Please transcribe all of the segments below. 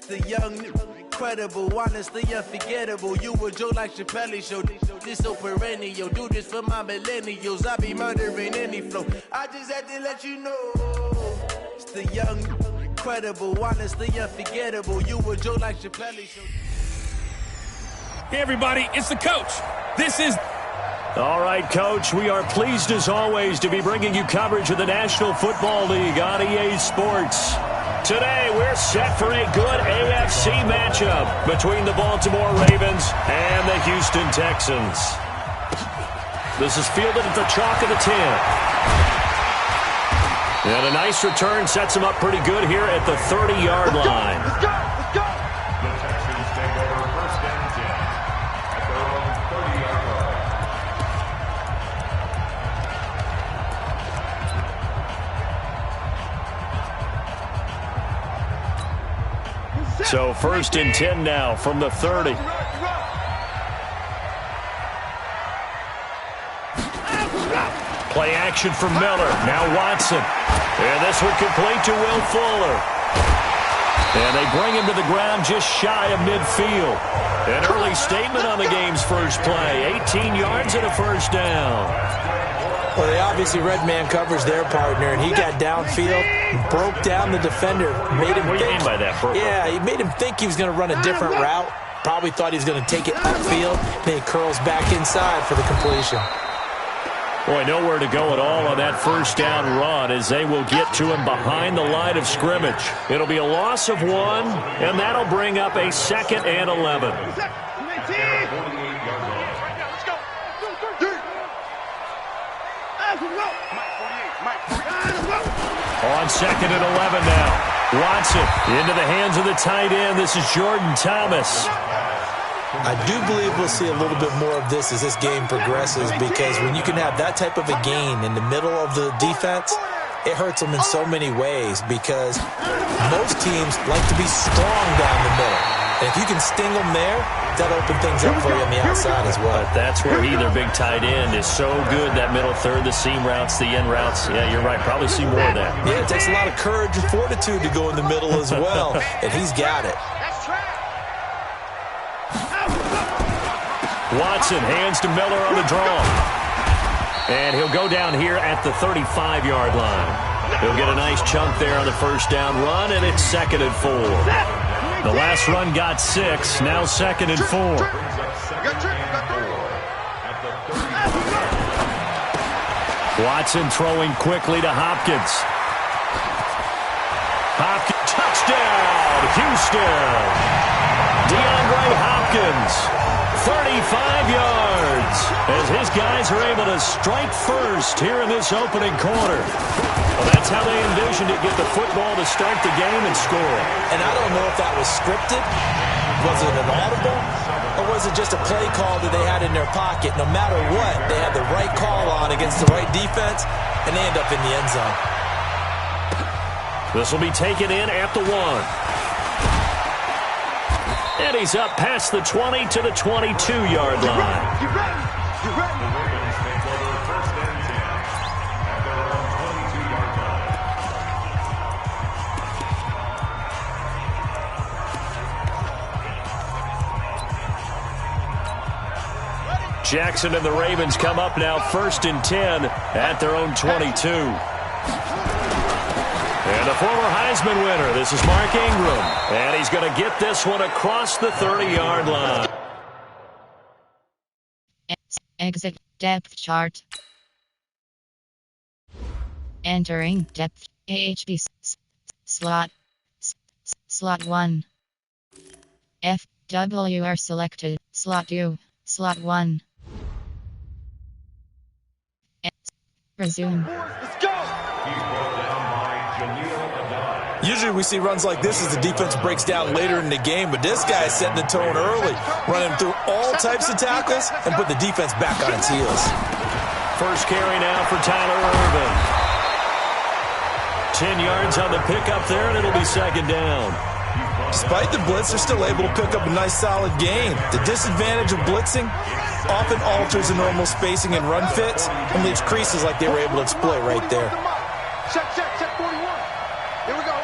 The young, incredible, honestly unforgettable. You a Joe like Chappelle show. This so perennial. Do this for my millennials. I be murdering any flow. I just had to let you know. It's the young, incredible, honestly unforgettable. You a Joe like Chappelle show. Hey everybody, it's the coach. This is... All right, Coach, we are pleased as always to be bringing you coverage of the National Football League on EA Sports. Today, we're set for a good AFC matchup between the Baltimore Ravens and the Houston Texans. This is fielded at the chalk of the 10. And a nice return sets him up pretty good here at the 30-yard line. Let's go! Let's go! The Texans take over first and 10 at their own 30-yard line. So first and 10 now from the 30. Play action for Miller. Now Watson. And this one complete to Will Fuller. And they bring him to the ground just shy of midfield. An early statement on the game's first play. 18 yards and a first down. Well, they obviously red man coverage their partner, and he got downfield, broke down the defender, made him think. What do you mean by that, Purple? Yeah, he made him think he was going to run a different route. Probably thought he was going to take it upfield. Then he curls back inside for the completion. Boy, nowhere to go at all on that first down run as they will get to him behind the line of scrimmage. It'll be a loss of 1, and that'll bring up a 2nd and 11. On 2nd and 11 now. Watson into the hands of the tight end. This is Jordan Thomas. I do believe we'll see a little bit more of this as this game progresses, because when you can have that type of a gain in the middle of the defense, it hurts them in so many ways, because most teams like to be strong down the middle. And if you can sting them there, that'll open things up for you on the outside as well. But that's where their big tight end is so good, that middle third, the seam routes, the end routes. Yeah, you're right. Probably see more of that. Yeah, it takes a lot of courage and fortitude to go in the middle as well, and he's got it. Watson hands to Miller on the draw. And he'll go down here at the 35-yard line. He'll get a nice chunk there on the first down run, and it's 2nd and 4. The last run got 6, now 2nd and 4. Watson throwing quickly to Hopkins. Hopkins, touchdown, Houston. DeAndre Hopkins. 35 yards as his guys are able to strike first here in this opening quarter. Well, that's how they envisioned it, get the football to start the game and score. And I don't know if that was scripted. Was it an audible? Or was it just a play call that they had in their pocket? No matter what, they had the right call on against the right defense, and they end up in the end zone. This will be taken in at the 1. And he's up past the 20 to the 22-yard line. You ready? You ready? The Ravens take over first and 10 at their own 22-yard line. Jackson and the Ravens come up now 1st and 10 at their own 22. And the former Heisman winner, this is Mark Ingram. And he's going to get this one across the 30-yard line. Exit depth chart. Entering depth AHP slot. Slot 1. FWR selected. Slot 2. Slot 1. Resume. Let's go! He's brought down by Janelle. Usually we see runs like this as the defense breaks down later in the game, but this guy is setting the tone early, running through all types of tackles and put the defense back on its heels. First carry now for Tyler Irvin. 10 yards on the pickup there, and it'll be 2nd down. Despite the blitz, they're still able to pick up a nice solid gain. The disadvantage of blitzing often alters the normal spacing and run fits and leaves creases like they were able to exploit right there. Check 41. Here we go.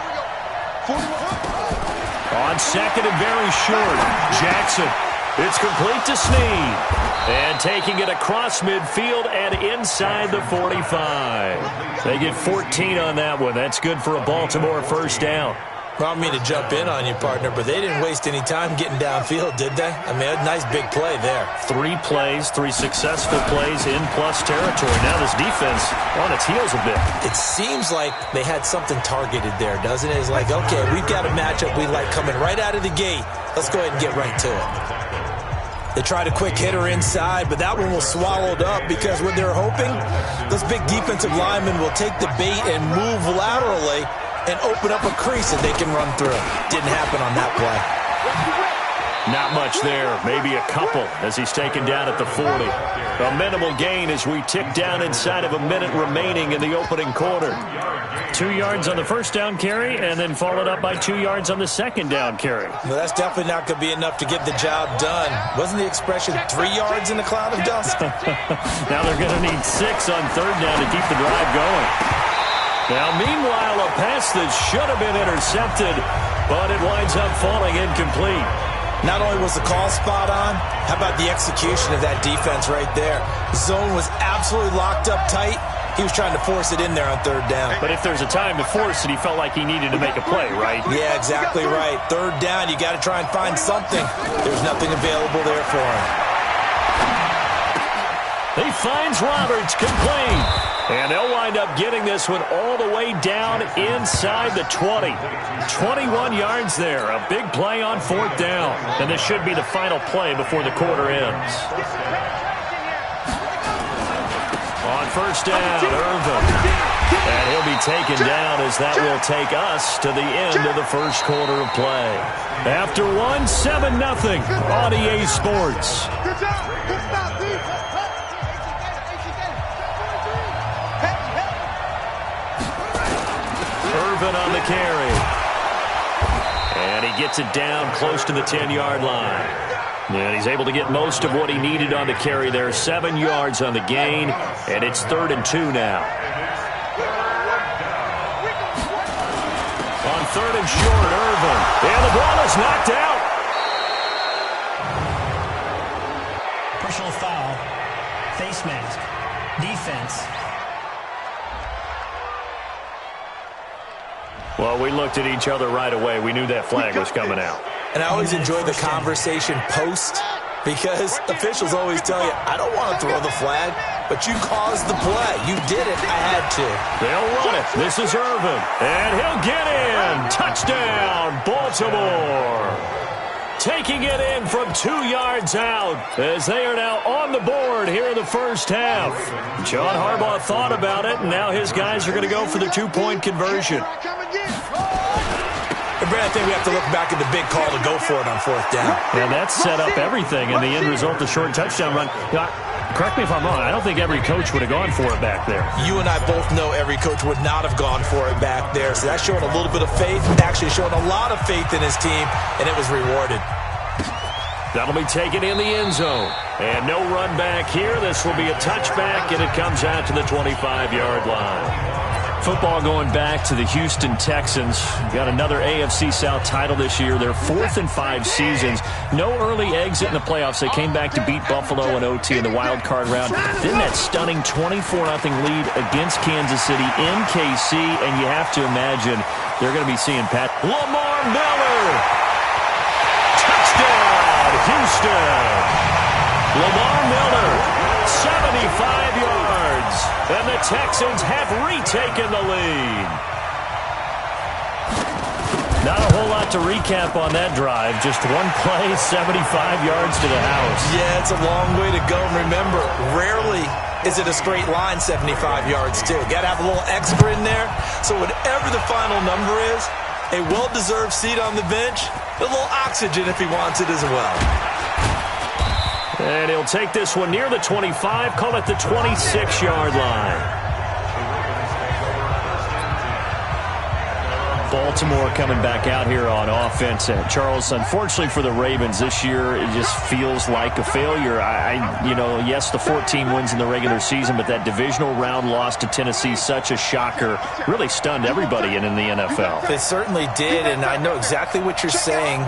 41. On second and very short, Jackson. It's complete to Snead. And taking it across midfield and inside the 45. They get 14 on that one. That's good for a Baltimore first down. I don't mean to jump in on you, partner, but they didn't waste any time getting downfield, did they? I mean, a nice big play there. 3 plays, 3 successful plays in plus territory. Now this defense on its heels a bit. It seems like they had something targeted there, doesn't it? It's like, okay, we've got a matchup we like coming right out of the gate. Let's go ahead and get right to it. They tried a quick hitter inside, but that one was swallowed up because what they're hoping, those big defensive linemen will take the bait and move laterally and open up a crease that they can run through. Didn't happen on that play. Not much there. Maybe a couple as he's taken down at the 40. A minimal gain as we tick down inside of a minute remaining in the opening quarter. 2 yards on the first down carry and then followed up by 2 yards on the second down carry. Well, that's definitely not going to be enough to get the job done. Wasn't the expression 3 yards in a cloud of dust? Now they're going to need 6 on third down to keep the drive going. Now, meanwhile, a pass that should have been intercepted, but it winds up falling incomplete. Not only was the call spot on, how about the execution of that defense right there? Zone was absolutely locked up tight. He was trying to force it in there on third down. But if there's a time to force it, he felt like he needed to make a play, right? Yeah, exactly right. Third down, you got to try and find something. There's nothing available there for him. He finds Roberts complete. And they'll wind up getting this one all the way down inside the 20. 21 yards there. A big play on fourth down. And this should be the final play before the quarter ends. On first down, Irvin. And he'll be taken down as that will take us to the end of the first quarter of play. After one, 7-0 on EA Sports. Good job. Good stop, defense. Irvin on the carry. And he gets it down close to the 10-yard line. And he's able to get most of what he needed on the carry there. 7 yards on the gain, and it's 3rd and 2 now. On 3rd and short, Irvin. And the ball is knocked out. Personal foul. Face mask. Defense. Well, we looked at each other right away. We knew that flag was coming out. And I always enjoy the conversation post because officials always tell you, I don't want to throw the flag, but you caused the play. You did it. I had to. They'll run it. This is Irvin. And he'll get in. Touchdown, Baltimore. Taking it in from 2 yards out as they are now on the board here in the first half. John Harbaugh thought about it, and now his guys are going to go for the 2-point conversion. Brad, I think we have to look back at the big call to go for it on fourth down. And that set up everything, and the end result, the short touchdown run. Correct me if I'm wrong, I don't think every coach would have gone for it back there. You and I both know every coach would not have gone for it back there. So that's showing a little bit of faith, actually showing a lot of faith in his team, and it was rewarded. That'll be taken in the end zone. And no run back here. This will be a touchback, and it comes out to the 25-yard line. Football going back to the Houston Texans. Got another AFC South title this year. Their 4th in 5 seasons. No early exit in the playoffs. They came back to beat Buffalo in OT in the wild card round. Then that stunning 24-0 lead against Kansas City in KC. And you have to imagine they're going to be seeing Lamar Miller. Touchdown, Houston. Lamar Miller, 75 yards. And the Texans have retaken the lead. Not a whole lot to recap on that drive. Just one play, 75 yards to the house. Yeah, it's a long way to go. And remember, rarely is it a straight line 75 yards, too. Got to have a little extra in there. So whatever the final number is, a well-deserved seat on the bench, a little oxygen if he wants it as well. And he'll take this one near the 25, call it the 26-yard line. Ball Baltimore coming back out here on offense. Charles, unfortunately for the Ravens this year, it just feels like a failure. Yes, the 14 wins in the regular season, but that divisional round loss to Tennessee, such a shocker, really stunned everybody in the NFL. It certainly did, and I know exactly what you're saying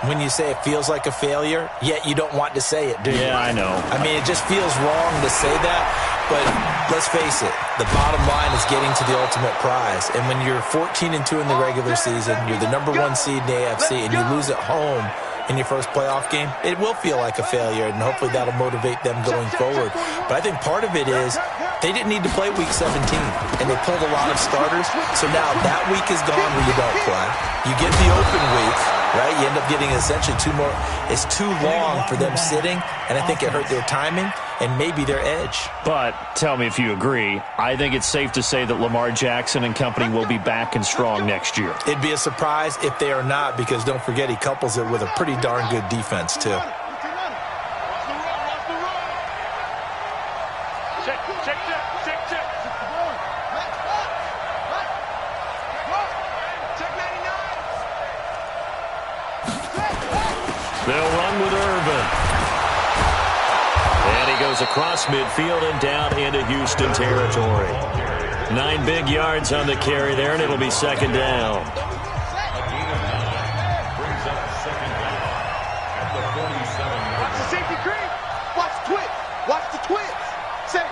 when you say it feels like a failure, yet you don't want to say it, do you? Yeah, I know. I mean, it just feels wrong to say that, but let's face it, the bottom line is getting to the ultimate prize. And when you're 14-2 in the regular season, you're the number 1 seed in the AFC, and you lose at home in your first playoff game, it will feel like a failure, and hopefully that'll motivate them going forward. But I think part of it is they didn't need to play Week 17, and they pulled a lot of starters. So now that week is gone where you don't play. You get the open week, right? You end up getting essentially 2 more. It's too long for them sitting, and I think it hurt their timing and maybe their edge. But tell me if you agree, I think it's safe to say that Lamar Jackson and company will be back and strong next year. It'd be a surprise if they are not, because don't forget he couples it with a pretty darn good defense too. They'll run with Irvin. And he goes across midfield and down into Houston territory. 9 big yards on the carry there, and it'll be second down. Brings up second down at the 47-yard Watch the safety cream. Watch the twitch. Watch the twitch. Safe.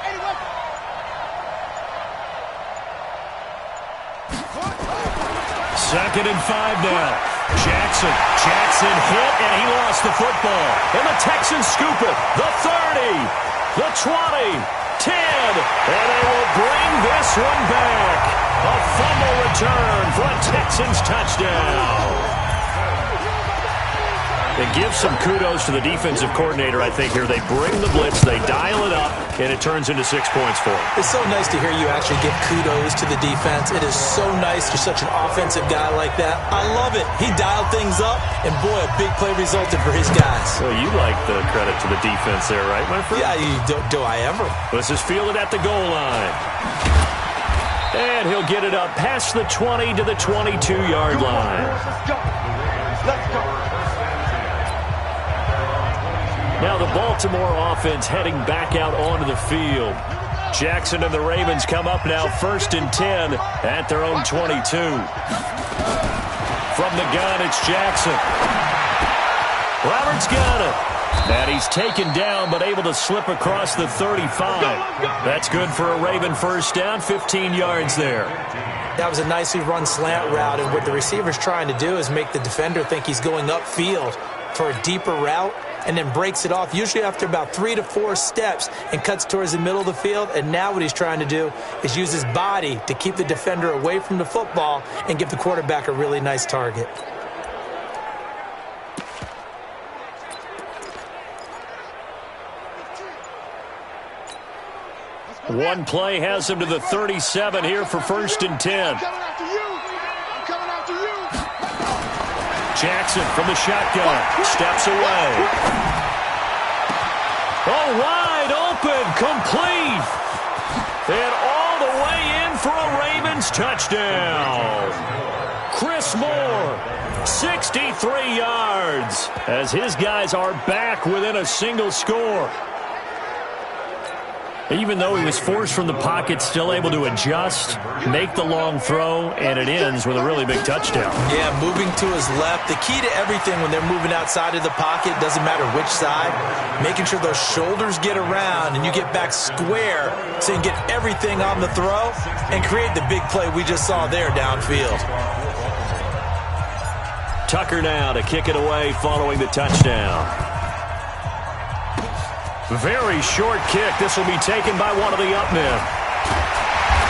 Anyway. Second and 5 now. Jackson hit, and he lost the football. And the Texans scoop it. The 30, the 20, 10, and they will bring this one back. A fumble return for a Texans touchdown. It gives some kudos to the defensive coordinator, I think, here. They bring the blitz, they dial it up, and it turns into 6 points for them. It's so nice to hear you actually give kudos to the defense. It is so nice you're such an offensive guy like that. I love it. He dialed things up, and boy, a big play resulted for his guys. Well, you like the credit to the defense there, right, my friend? Yeah, do I ever? This is fielded at the goal line. And he'll get it up past the 20 to the 22-yard line. Let's go. Now the Baltimore offense heading back out onto the field. Jackson and the Ravens come up now 1st and 10 at their own 22. From the gun, it's Jackson. Roberts got it. And he's taken down, but able to slip across the 35. That's good for a Raven first down, 15 yards there. That was a nicely run slant route, and what the receiver's trying to do is make the defender think he's going upfield for a deeper route, and then breaks it off, usually after about 3 to 4 steps, and cuts towards the middle of the field. And now what he's trying to do is use his body to keep the defender away from the football and give the quarterback a really nice target. One play has him to the 37 here for 1st and 10. I'm coming after you. Jackson from the shotgun, steps away. Oh, wide open, complete. And all the way in for a Ravens touchdown. Chris Moore, 63 yards, as his guys are back within a single score. Even though he was forced from the pocket, still able to adjust, make the long throw, and it ends with a really big touchdown. Yeah, moving to his left. The key to everything when they're moving outside of the pocket, doesn't matter which side, making sure those shoulders get around and you get back square so you can get everything on the throw and create the big play we just saw there downfield. Tucker now to kick it away following the touchdown. Very short kick. This will be taken by one of the up men.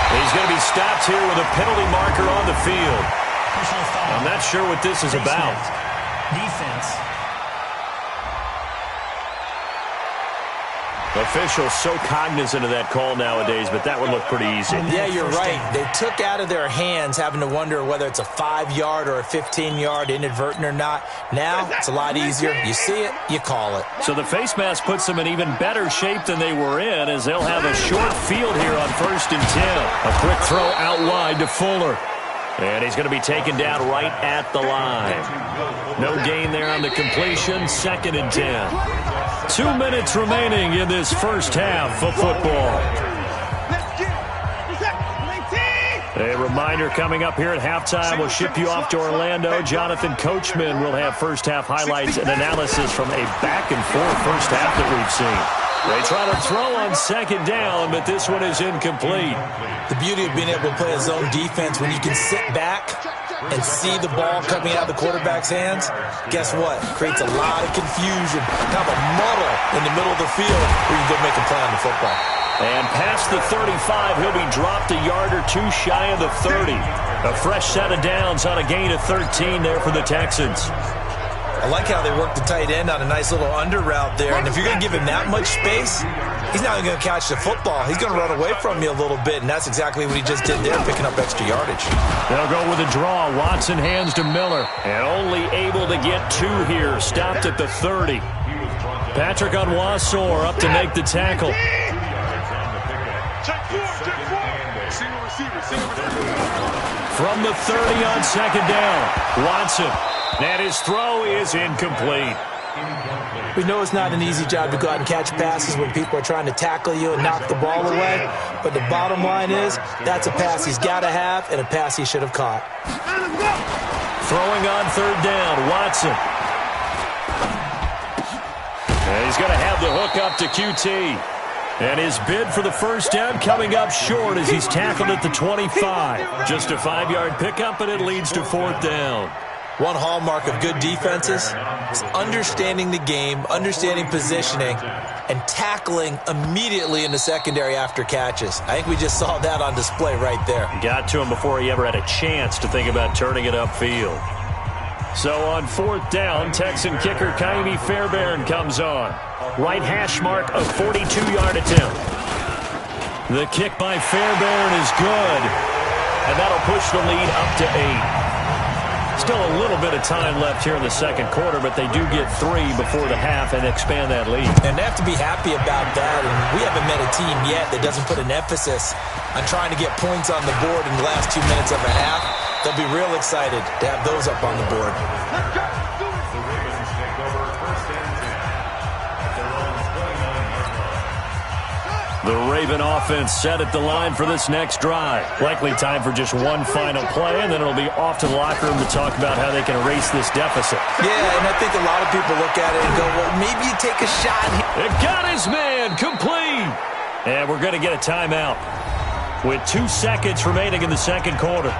He's going to be stopped here with a penalty marker on the field. I'm not sure what this is about. Defense. Officials so cognizant of that call nowadays, but that would look pretty easy. Yeah, you're right. They took out of their hands having to wonder whether it's a 5-yard or a 15-yard inadvertent or not. Now, it's a lot easier. You see it, you call it. So the face mask puts them in even better shape than they were in, as they'll have a short field here on 1st and 10. A quick throw out wide to Fuller. And he's going to be taken down right at the line. No gain there on the completion. 2nd and 10. 2 minutes remaining in this first half of football. A reminder coming up here at halftime. We'll ship you off to Orlando. Jonathan Coachman will have first half highlights and analysis from a back-and-forth first half that we've seen. They try to throw on 2nd down, but this one is incomplete. The beauty of being able to play a zone defense when you can sit back and see the ball coming out of the quarterback's hands, guess what? Creates a lot of confusion, kind of a muddle in the middle of the field where you can go make a play on the football. And past the 35, he'll be dropped a yard or two shy of the 30. A fresh set of downs on a gain of 13 there for the Texans. I like how they work the tight end on a nice little under route there. And if you're going to give him that much space, he's not even going to catch the football. He's going to run away from you a little bit, and that's exactly what he just did there, picking up extra yardage. They'll go with a draw. Watson hands to Miller, and only able to get 2 here. Stopped at the 30. Patrick Onwuasor up to make the tackle. From the 30 on 2nd down, Watson. And his throw is incomplete. We know it's not an easy job to go out and catch passes when people are trying to tackle you and knock the ball away. But the bottom line is, that's a pass he's got to have and a pass he should have caught. Throwing on 3rd down, Watson. And he's going to have the hook up to QT. And his bid for the first down coming up short as he's tackled at the 25. Just a 5-yard pickup, and it leads to 4th down. One hallmark of good defenses is understanding the game, understanding positioning, and tackling immediately in the secondary after catches. I think we just saw that on display right there. Got to him before he ever had a chance to think about turning it upfield. So on 4th down, Texan kicker Kaimi Fairbairn comes on. Right hash mark, a 42-yard attempt. The kick by Fairbairn is good, and that'll push the lead up to 8. Still a little bit of time left here in the 2nd quarter, but they do get 3 before the half and expand that lead. And they have to be happy about that. And we haven't met a team yet that doesn't put an emphasis on trying to get points on the board in the last 2 minutes of a half. They'll be real excited to have those up on the board. The Raven offense set at the line for this next drive. Likely time for just one final play, and then it'll be off to the locker room to talk about how they can erase this deficit. Yeah, and I think a lot of people look at it and go, well, maybe you take a shot here. It got his man complete. And we're going to get a timeout with 2 seconds remaining in the 2nd quarter.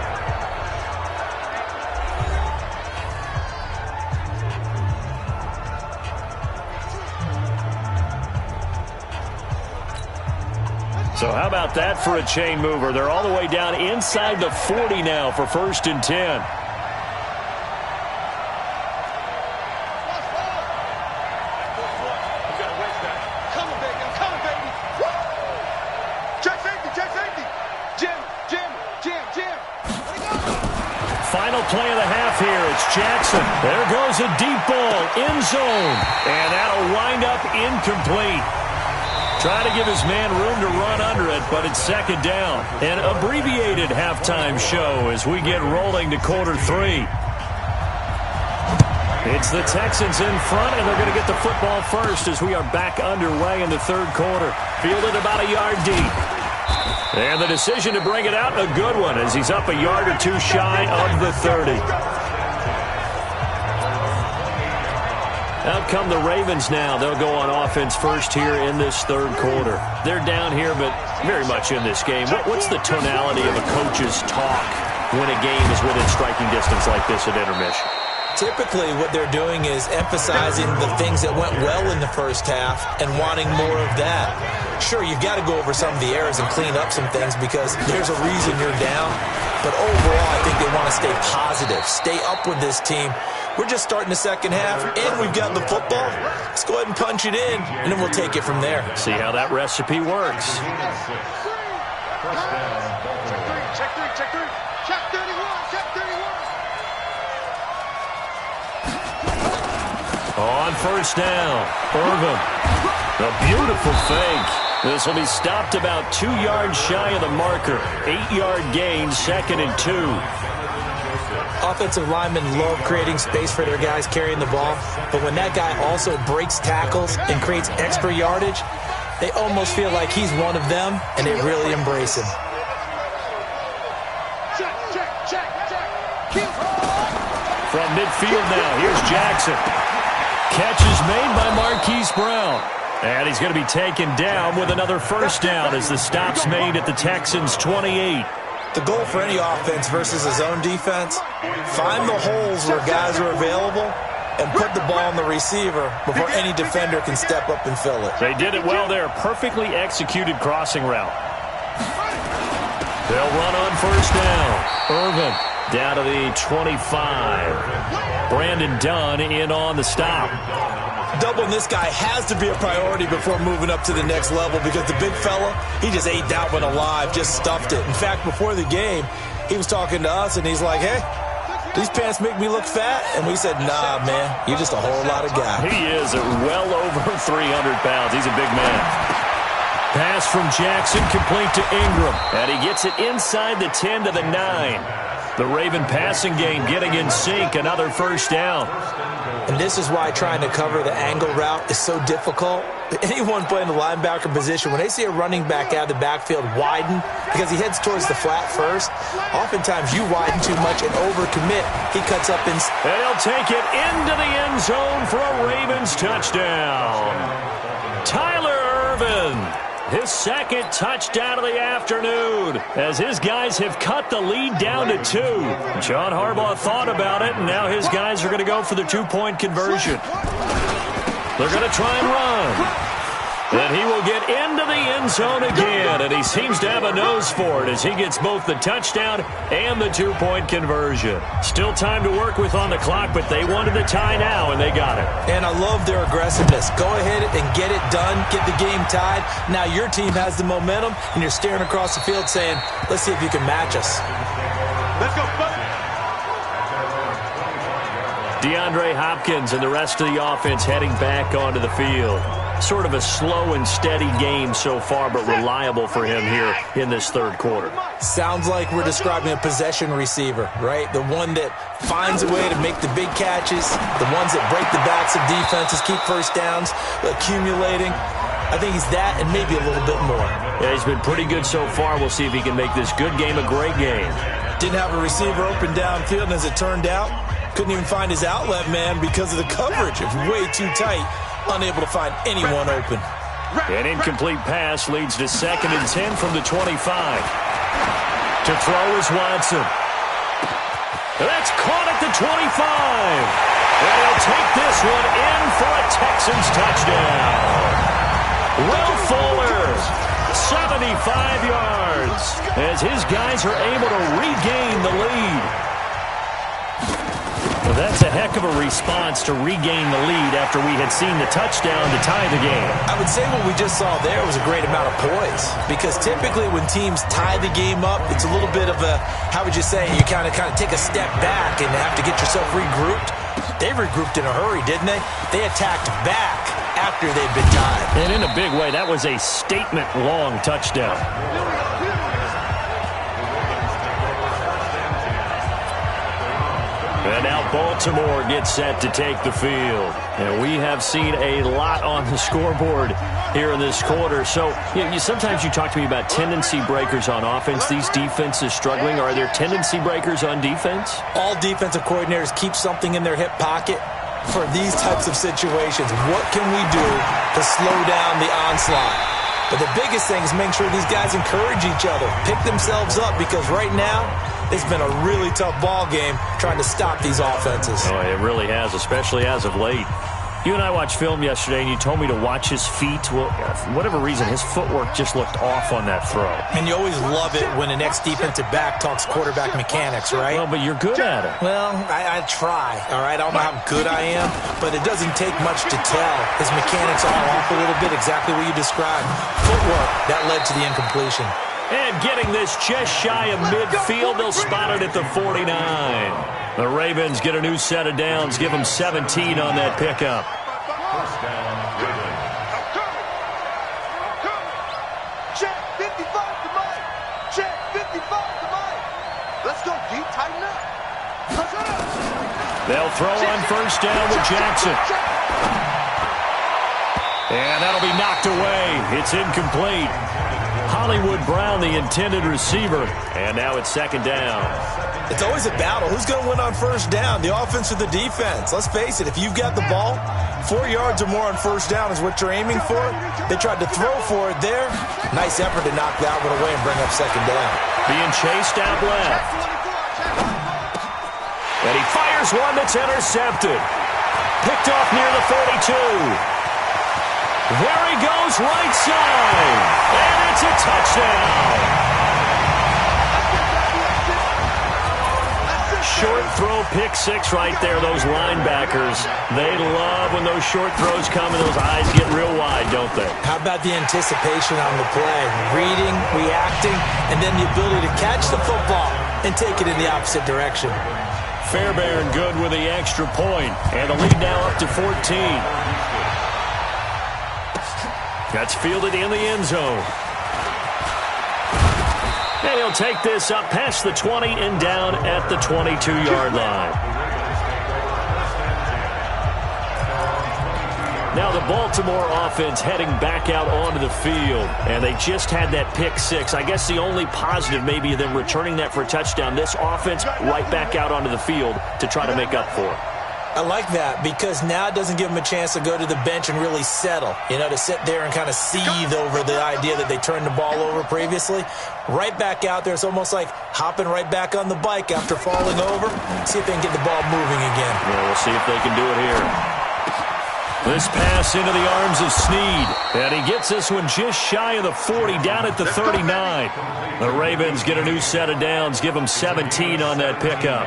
So how about that for a chain mover? They're all the way down inside the 40 now for 1st and 10. Final play of the half here. It's Jackson. There goes a deep ball, end zone. And that'll wind up incomplete. Trying to give his man room to run under it, but it's 2nd down. An abbreviated halftime show as we get rolling to quarter 3. It's the Texans in front, and they're going to get the football first as we are back underway in the 3rd quarter. Fielded about a yard deep. And the decision to bring it out, a good one, as he's up a yard or 2 shy of the 30. Out come the Ravens now. They'll go on offense first here in this 3rd quarter. They're down here, but very much in this game. What's the tonality of a coach's talk when a game is within striking distance like this at intermission? Typically, what they're doing is emphasizing the things that went well in the first half and wanting more of that. Sure, you've got to go over some of the errors and clean up some things because there's a reason you're down. But overall, I think they want to stay positive, stay up with this team. We're just starting the second half, and we've got the football. Let's go ahead and punch it in, and then we'll take it from there. See how that recipe works. Check three. Check 31. Check 31. On first down, Irvin. A beautiful fake. This will be stopped about 2 yards shy of the marker. 8-yard gain, 2nd and 2. Offensive linemen love creating space for their guys carrying the ball, but when that guy also breaks tackles and creates extra yardage, they almost feel like he's one of them, and they really embrace him. Check. From midfield now, here's Jackson. Catch is made by Marquise Brown. And he's going to be taken down with another first down as the stop's made at the Texans' 28. The goal for any offense versus a zone defense, find the holes where guys are available and put the ball on the receiver before any defender can step up and fill it. They did it well there. Perfectly executed crossing route. They'll run on first down. Irvin down to the 25. Brandon Dunn in on the stop. Doubling this guy has to be a priority before moving up to the next level because the big fella, he just ate that one alive, just stuffed it. In fact, before the game, he was talking to us, and he's like, hey, these pants make me look fat. And we said, nah, man, you're just a whole lot of guy. He is at well over 300 pounds. He's a big man. Pass from Jackson, complete to Ingram. And he gets it inside the 10 to the 9. The Raven passing game getting in sync, another first down. And this is why trying to cover the angle route is so difficult. Anyone playing the linebacker position, when they see a running back out of the backfield widen because he heads towards the flat first, oftentimes you widen too much and overcommit. He cuts up and he'll take it into the end zone for a Ravens touchdown. Tyler Irvin. His second touchdown of the afternoon as his guys have cut the lead down to 2. John Harbaugh thought about it, and now his guys are going to go for the 2-point conversion. They're going to try and run. And he will get into the end zone again, and he seems to have a nose for it as he gets both the touchdown and the 2-point conversion. Still time to work with on the clock, but they wanted the tie now, and they got it. And I love their aggressiveness. Go ahead and get it done, get the game tied. Now your team has the momentum, and you're staring across the field saying, let's see if you can match us. Let's go, buddy. DeAndre Hopkins and the rest of the offense heading back onto the field. Sort of a slow and steady game so far, but reliable for him here in this third quarter. Sounds like we're describing a possession receiver, right? The one that finds a way to make the big catches, the ones that break the backs of defenses, keep first downs, accumulating. I think he's that and maybe a little bit more. Yeah, he's been pretty good so far. We'll see if he can make this good game a great game. Didn't have a receiver open downfield, and as it turned out, couldn't even find his outlet man because of the coverage. It was way too tight. Unable to find anyone open. An incomplete pass leads to 2nd and 10 from the 25. To throw is Watson. That's caught at the 25. And he'll take this one in for a Texans touchdown. Will Fuller, 75 yards, as his guys are able to regain the lead. That's a heck of a response to regain the lead after we had seen the touchdown to tie the game. I would say what we just saw there was a great amount of poise, because typically when teams tie the game up, it's a little bit of a, how would you say, you kind of take a step back and have to get yourself regrouped. They regrouped in a hurry, didn't they? They attacked back after they'd been tied. And in a big way, that was a statement-long touchdown. And now Baltimore gets set to take the field. And we have seen a lot on the scoreboard here in this quarter. So sometimes you talk to me about tendency breakers on offense. These defenses struggling. Are there tendency breakers on defense? All defensive coordinators keep something in their hip pocket for these types of situations. What can we do to slow down the onslaught? But the biggest thing is make sure these guys encourage each other, pick themselves up, because right now it's been a really tough ball game trying to stop these offenses. Oh, it really has, especially as of late. You and I watched film yesterday, and you told me to watch his feet. Well, for whatever reason, his footwork just looked off on that throw. And you always love it when the next defensive back talks quarterback mechanics, right? Well, but you're good at it. Well, I try, all right? I don't know how good I am, but it doesn't take much to tell. His mechanics are off a little bit, exactly what you described. Footwork, that led to the incompletion. And getting this just shy of midfield, they'll spot it at the 49. The Ravens get a new set of downs, give them 17 on that pickup. First down, Ravens. Check 55 to Mike. Check 55 to Mike. Let's go deep, tighten up. They'll throw on first down with Jackson. And that'll be knocked away. It's incomplete. Hollywood Brown, the intended receiver. And now it's second down. It's always a battle. Who's going to win on first down, the offense or the defense? Let's face it, if you've got the ball, 4 yards or more on first down is what you're aiming for. They tried to throw for it there. Nice effort to knock that one away and bring up second down. Being chased out left. And he fires one that's intercepted. Picked off near the 42. There he goes, right side. And it's a touchdown. Short throw, pick six right there. Those linebackers, they love when those short throws come and those eyes get real wide, don't they? How about the anticipation on the play? Reading, reacting, and then the ability to catch the football and take it in the opposite direction. Fairbairn good with the extra point. And the lead now up to 14. That's fielded in the end zone. And he'll take this up past the 20 and down at the 22-yard line. Now the Baltimore offense heading back out onto the field. And they just had that pick six. I guess the only positive maybe them returning that for a touchdown. This offense right back out onto the field to try to make up for it. I like that because now it doesn't give them a chance to go to the bench and really settle, to sit there and kind of seethe over the idea that they turned the ball over previously. Right back out there, it's almost like hopping right back on the bike after falling over. See if they can get the ball moving again. Yeah, we'll see if they can do it here. This pass into the arms of Snead. And he gets this one just shy of the 40, down at the 39. The Ravens get a new set of downs, give them 17 on that pickup.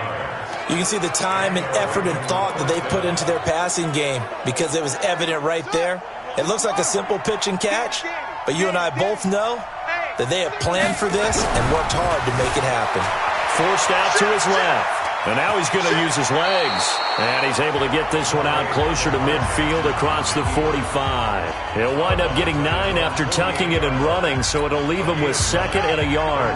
You can see the time and effort and thought that they put into their passing game because it was evident right there. It looks like a simple pitch and catch, but you and I both know that they have planned for this and worked hard to make it happen. Forced out to his left, and now he's going to use his legs. And he's able to get this one out closer to midfield across the 45. He'll wind up getting 9 after tucking it and running, so it'll leave him with second and a yard.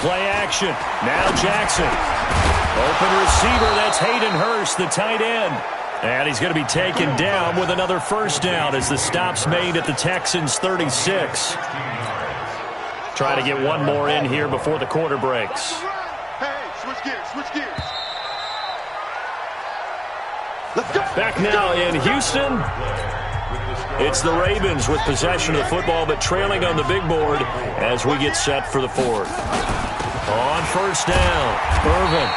Play action. Now Jackson. Open receiver. That's Hayden Hurst, the tight end. And he's going to be taken down with another first down as the stop's made at the Texans' 36. Try to get one more in here before the quarter breaks. Hey, switch gears, switch gears. Back now in Houston. It's the Ravens with possession of the football, but trailing on the big board as we get set for the fourth. On first down, Irvin.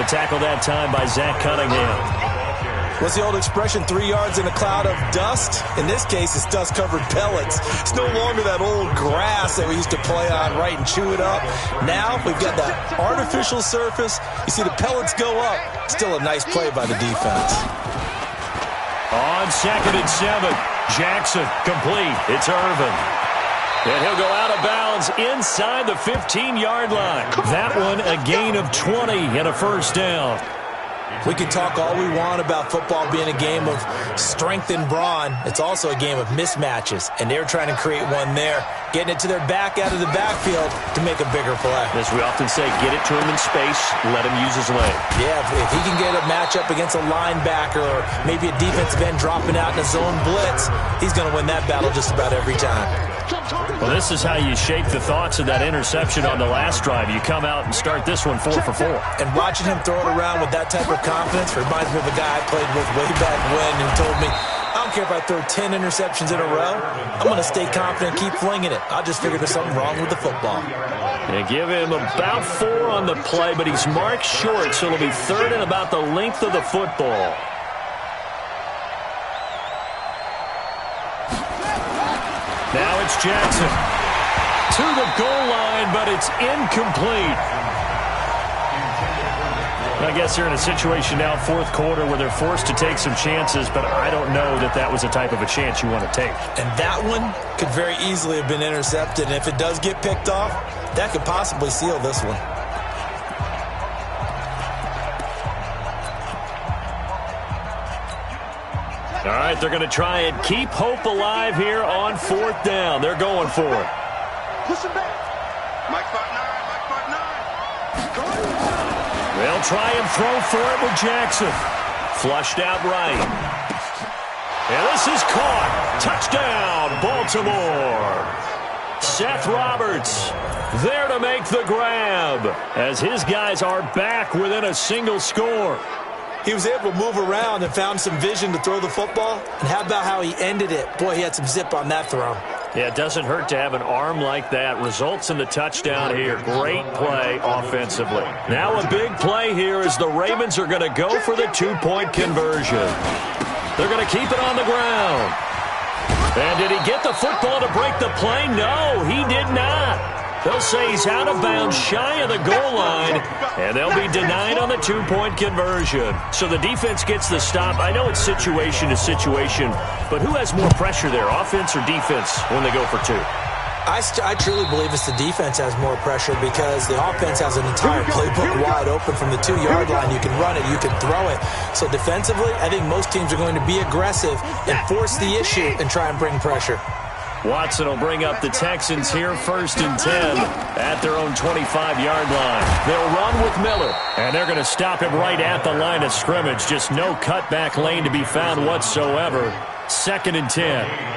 The tackle that time by Zach Cunningham. What's the old expression, 3 yards in a cloud of dust? In this case, it's dust-covered pellets. It's no longer that old grass that we used to play on, right, and chew it up. Now we've got that artificial surface. You see the pellets go up. Still a nice play by the defense. On 2nd and 7, Jackson complete. It's Irvin. And he'll go out of bounds inside the 15-yard line. That one a gain of 20 and a first down. We can talk all we want about football being a game of strength and brawn. It's also a game of mismatches, and they're trying to create one there, getting it to their back out of the backfield to make a bigger play. As we often say, get it to him in space, let him use his leg. Yeah, if he can get a matchup against a linebacker or maybe a defensive end dropping out in a zone blitz, he's going to win that battle just about every time. Well, this is how you shape the thoughts of that interception on the last drive. You come out and start this one 4 for 4. And watching him throw it around with that type of confidence reminds me of a guy I played with way back when who told me, I don't care if I throw 10 interceptions in a row. I'm going to stay confident and keep flinging it. I just figured there's something wrong with the football. They give him about 4 on the play, but he's marked short, so it'll be 3rd and about the length of the football. Now it's Jackson to the goal line, but it's incomplete. I guess they're in a situation now, 4th quarter, where they're forced to take some chances, but I don't know that that was the type of a chance you want to take. And that one could very easily have been intercepted, and if it does get picked off, that could possibly seal this one. All right, they're going to try and keep hope alive here on 4th down. They're going for it. Push him back. Mike 5'9", Mike 5'9". They'll try and throw for it with Jackson. Flushed out right. And this is caught. Touchdown, Baltimore. Seth Roberts there to make the grab as his guys are back within a single score. He was able to move around and found some vision to throw the football. And how about how he ended it? Boy, he had some zip on that throw. Yeah, it doesn't hurt to have an arm like that. Results in the touchdown here. Great play offensively. Now a big play here as the Ravens are going to go for the 2-point conversion. They're going to keep it on the ground. And did he get the football to break the play? No, he did not. They'll say he's out of bounds, shy of the goal line, and they'll be denied on the 2-point conversion. So the defense gets the stop. I know it's situation to situation, but who has more pressure there, offense or defense, when they go for 2? I truly believe it's the defense has more pressure because the offense has an entire playbook wide open from the 2-yard line. You can run it, you can throw it. So defensively, I think most teams are going to be aggressive and force the issue and try and bring pressure. Watson will bring up the Texans here, 1st and 10 at their own 25-yard line. They'll run with Miller, and they're going to stop him right at the line of scrimmage. Just no cutback lane to be found whatsoever. 2nd and 10.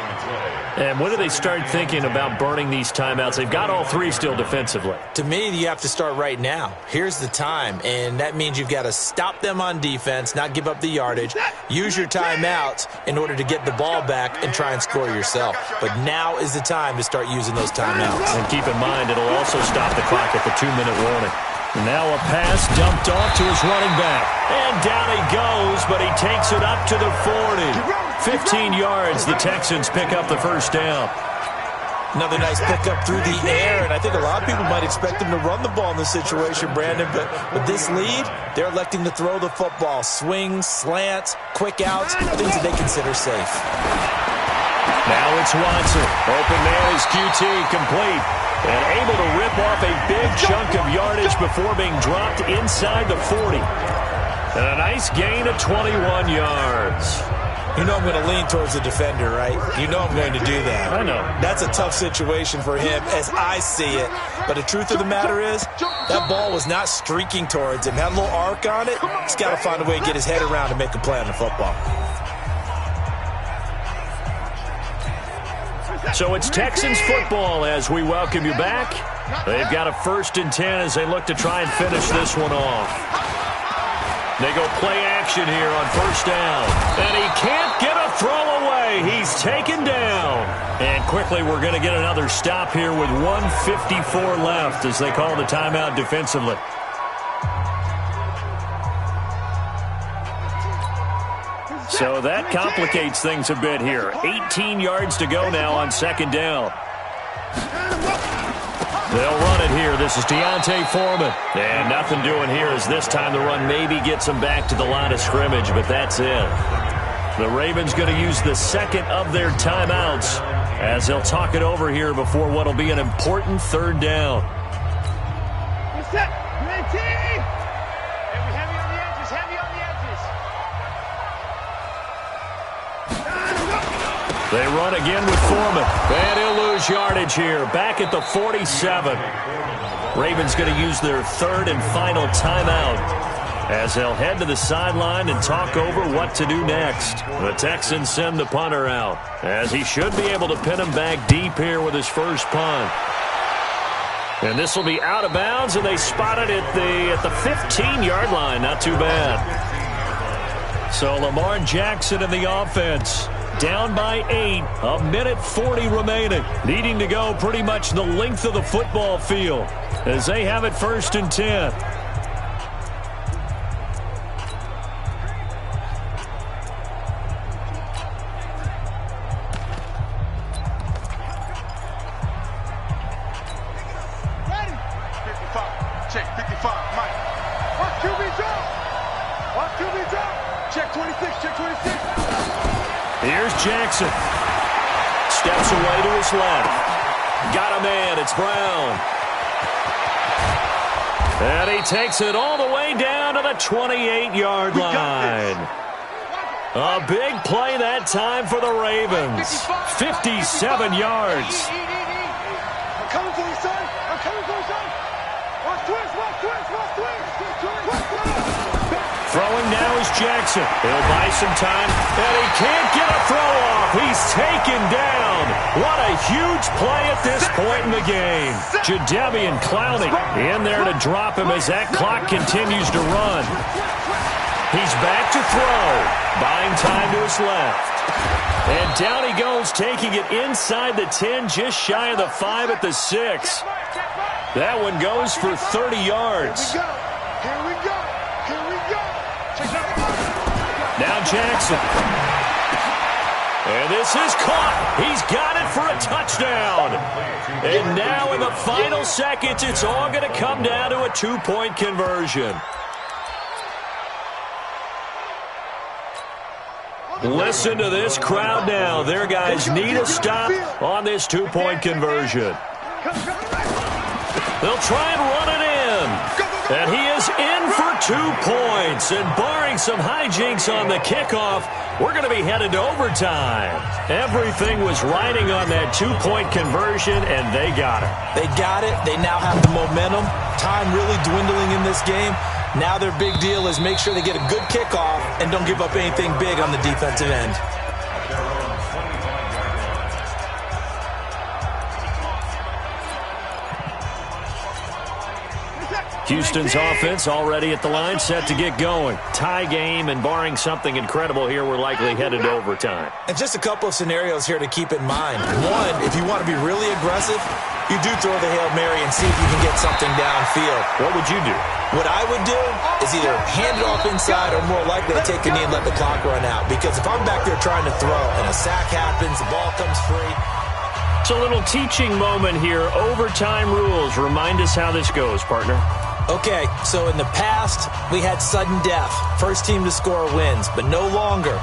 And when do they start thinking about burning these timeouts? They've got all 3 still defensively. To me, you have to start right now. Here's the time, and that means you've got to stop them on defense, not give up the yardage, use your timeouts in order to get the ball back and try and score yourself. But now is the time to start using those timeouts. And keep in mind, it'll also stop the clock at the 2-minute warning. Now a pass dumped off to his running back. And down he goes, but he takes it up to the 40. 15 yards, the Texans pick up the 1st down. Another nice pickup through the air, and I think a lot of people might expect them to run the ball in this situation, Brandon, but with this lead, they're electing to throw the football. Swings, slants, quick outs, things that they consider safe. Now it's Watson. Open man is QT, complete. And able to rip off a big chunk of yardage before being dropped inside the 40. And a nice gain of 21 yards. You know I'm going to lean towards the defender, right? You know I'm going to do that. I know. That's a tough situation for him as I see it. But the truth of the matter is, that ball was not streaking towards him. Had a little arc on it. He's got to find a way to get his head around and make a play on the football. So it's Texans football as we welcome you back. They've got a 1st and 10 as they look to try and finish this one off. They go play action here on 1st down. And he can't get a throw away. He's taken down. And quickly we're going to get another stop here with 1:54 left as they call the timeout defensively. So that complicates things a bit here. 18 yards to go now on 2nd down. They'll run it here. This is Deontay Foreman. And nothing doing here as this time the run maybe gets them back to the line of scrimmage, but that's it. The Ravens going to use the 2nd of their timeouts as they'll talk it over here before what will be an important 3rd down. They run again with Foreman. And he'll lose yardage here. Back at the 47. Ravens going to use their 3rd and final timeout as they'll head to the sideline and talk over what to do next. The Texans send the punter out as he should be able to pin him back deep here with his first punt. And this will be out of bounds, and they spot it at the 15-yard line. Not too bad. So Lamar Jackson in the offense. down by 8. 1:40 remaining. Needing to go pretty much the length of the football field as they have it 1st and 10. Check 55, Mike. Watch QB drop. Watch QB drop. Check 26, check 26. Here's Jackson. Steps away to his left. Got a man. It's Brown. And he takes it all the way down to the 28-yard line. A big play that time for the Ravens. 57 yards. I'm coming for you, son. I'm coming for you, son. Watch twist, watch twist, watch twist. Throwing now is Jackson. He'll buy some time, and he can't get a throw off. He's taken down. What a huge play at this point in the game. Jadeveon Clowney in there to drop him as that clock continues to run. He's back to throw, buying time to his left. And down he goes, taking it inside the 10, just shy of the 5 at the 6. That one goes for 30 yards. Here we go. Here we go. Now Jackson. And this is caught. He's got it for a touchdown. And now in the final seconds, it's all going to come down to a 2-point conversion. Listen to this crowd now. Their guys need a stop on this 2-point conversion. They'll try and run it in. And he is in for 2 points. And barring some hijinks on the kickoff, we're going to be headed to overtime. Everything was riding on that 2-point conversion, and they got it. They got it. They now have the momentum. Time really dwindling in this game. Now their big deal is make sure they get a good kickoff and don't give up anything big on the defensive end. Houston's offense already at the line, set to get going. Tie game, and barring something incredible here, we're likely headed to overtime. And just a couple of scenarios here to keep in mind. One, if you want to be really aggressive, you do throw the Hail Mary and see if you can get something downfield. What would you do? What I would do is either hand it off inside or more likely to take a knee and let the clock run out. Because if I'm back there trying to throw and a sack happens, the ball comes free. It's a little teaching moment here. Overtime rules. Remind us how this goes, partner. Okay, so in the past, we had sudden death. First team to score wins, but no longer.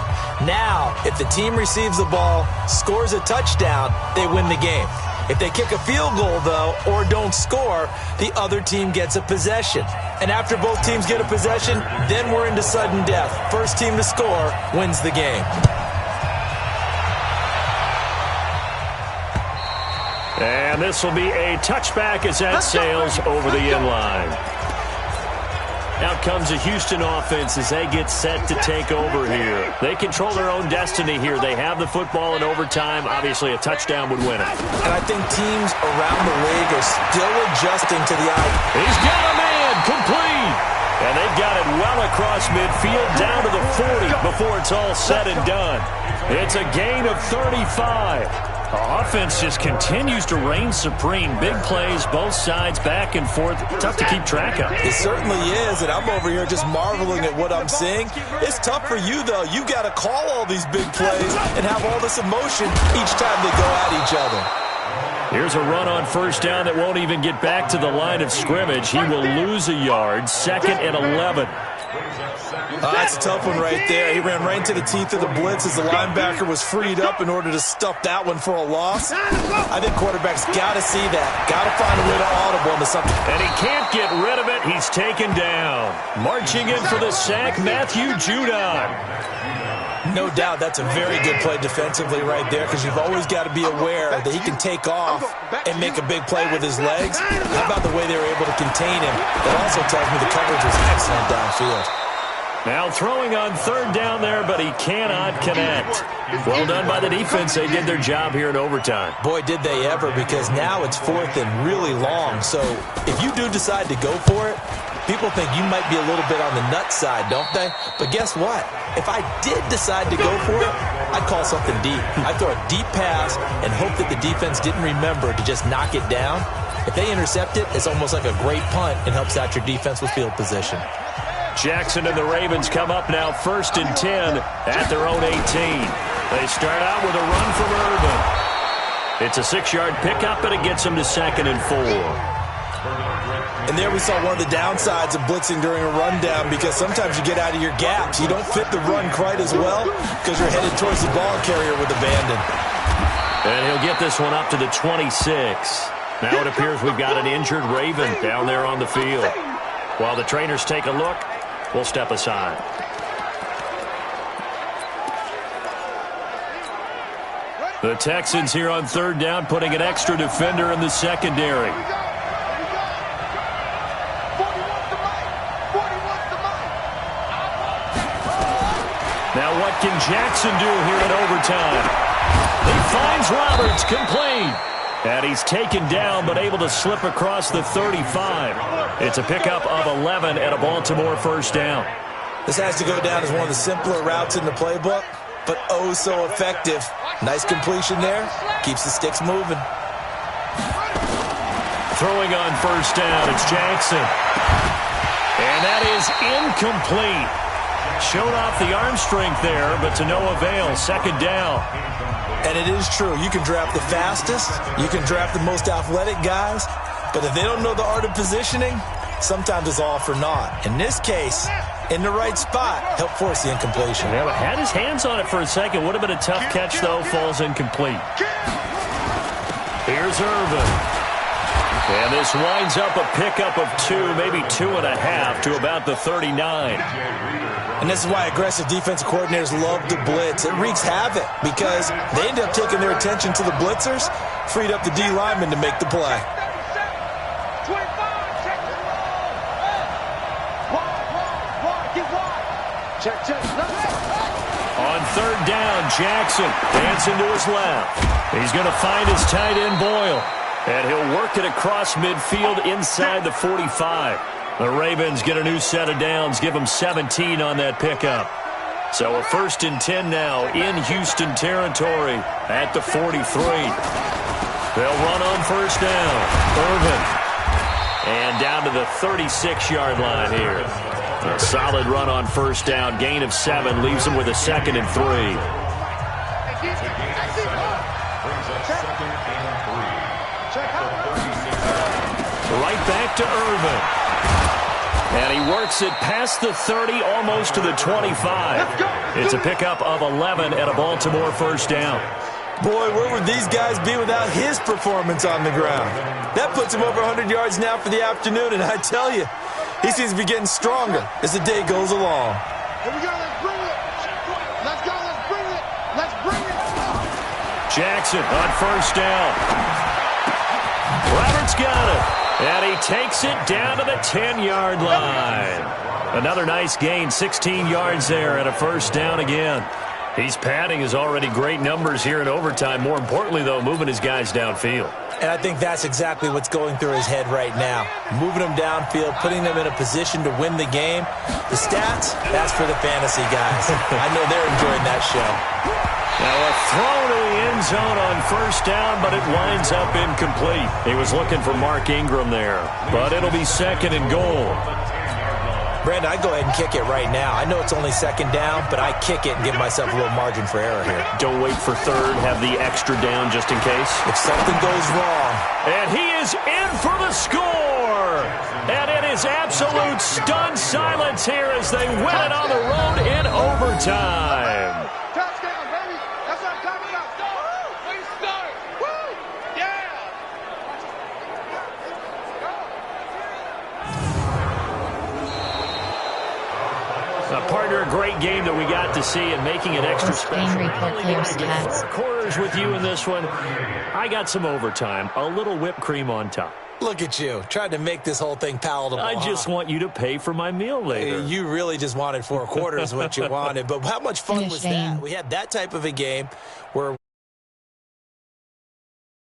Now, if the team receives the ball, scores a touchdown, they win the game. If they kick a field goal, though, or don't score, the other team gets a possession. And after both teams get a possession, then we're into sudden death. First team to score wins the game. And this will be a touchback as that sails over the end line. Out comes the Houston offense as they get set to take over here. They control their own destiny here. They have the football in overtime. Obviously, a touchdown would win it. And I think teams around the league are still adjusting to the out. He's got a man, complete. And they've got it well across midfield down to the 40 before it's all said and done. It's a gain of 35. Offense just continues to reign supreme. Big plays, both sides, back and forth. Tough to keep track of. It certainly is, and I'm over here just marveling at what I'm seeing. It's tough for you, though. You got to call all these big plays and have all this emotion each time they go at each other. Here's a run on first down that won't even get back to the line of scrimmage. He will lose a yard. 2nd and 11. That's a tough one right there. He ran right into the teeth of the blitz as the linebacker was freed up in order to stuff that one for a loss. I think quarterbacks got to see that. Got to find a way to audible into something. And he can't get rid of it. He's taken down. Marching in for the sack, Matthew Judon. No doubt that's a very good play defensively right there because you've always got to be aware that he can take off and make a big play with his legs. How about the way they were able to contain him? That also tells me the coverage was excellent downfield. Now throwing on third down there, but he cannot connect. Well done by the defense. They did their job here in overtime. Boy, did they ever, because now it's 4th and really long. So if you do decide to go for it, people think you might be a little bit on the nut side, don't they? But guess what? if I did decide to go for it, I'd call something deep. I'd throw a deep pass and hope that the defense didn't remember to just knock it down. If they intercept it, it's almost like a great punt and helps out your defense with field position. Jackson and the Ravens come up now 1st and 10 at their own 18. They start out with a run from Irvin. It's a 6-yard pickup, and it gets them to 2nd and 4. And there we saw one of the downsides of blitzing during a rundown, because sometimes you get out of your gaps. You don't fit the run quite as well because you're headed towards the ball carrier with abandon. And he'll get this one up to the 26. Now it appears we've got an injured Raven down there on the field. While the trainers take a look, we'll step aside. The Texans here on 3rd down, putting an extra defender in the secondary. Now what can Jackson do here in overtime? He finds Roberts, complete. And he's taken down, but able to slip across the 35. It's a pickup of 11 and a Baltimore 1st down. This has to go down as one of the simpler routes in the playbook, but oh so effective. Nice completion there. Keeps the sticks moving. Throwing on 1st down, it's Jackson. And that is incomplete. Showed off the arm strength there, but to no avail. 2nd down. And it is true. You can draft the fastest. You can draft the most athletic guys. But if they don't know the art of positioning, sometimes it's all for naught. In this case, in the right spot, help force the incompletion. Yeah, but had his hands on it for a second. Would have been a tough catch, though. Falls incomplete. Here's Irvin. And this winds up a pickup of 2, maybe 2.5 to about the 39. And this is why aggressive defensive coordinators love to blitz. It wreaks havoc because they end up taking their attention to the blitzers, freed up the D lineman to make the play. On 3rd down, Jackson dancing to his left. He's going to find his tight end, Boyle. And he'll work it across midfield inside the 45. The Ravens get a new set of downs, give them 17 on that pickup. So a 1st and 10 now in Houston territory at the 43. They'll run on 1st down. Irvin. And down to the 36-yard line here. A solid run on 1st down. Gain of 7 leaves them with a 2nd and 3. Right back to Irvin. And he works it past the 30, almost to the 25. It's a pickup of 11 and a Baltimore 1st down. Boy, where would these guys be without his performance on the ground? That puts him over 100 yards now for the afternoon, and I tell you, he seems to be getting stronger as the day goes along. Here we go, let's bring it. Let's go, let's bring it. Let's bring it. Jackson on 1st down. Roberts got it. And he takes it down to the 10-yard line. Another nice gain, 16 yards there and a 1st down again. He's padding his already great numbers here in overtime. More importantly, though, moving his guys downfield. And I think that's exactly what's going through his head right now. Moving them downfield, putting them in a position to win the game. The stats, that's for the fantasy guys. I know they're enjoying that show. Now a throw to the end zone on 1st down, but it winds up incomplete. He was looking for Mark Ingram there, but it'll be 2nd and goal. Brandon, I'd go ahead and kick it right now. I know it's only 2nd down, but I kick it and give myself a little margin for error here. Don't wait for 3rd, have the extra down just in case. If something goes wrong. And he is in for the score! And it is absolute stunned silence here as they win it on the road in overtime. Touchdown, baby. That's what I'm talking about. We start. Woo! Yeah! Partner, a great game that we got to see and making it extra special. Quarters with you in this one. I got some overtime, a little whipped cream on top. Look at you, trying to make this whole thing palatable. I just want you to pay for my meal later. You really just wanted 4 quarters what you wanted, but how much fun was that? We had that type of a game where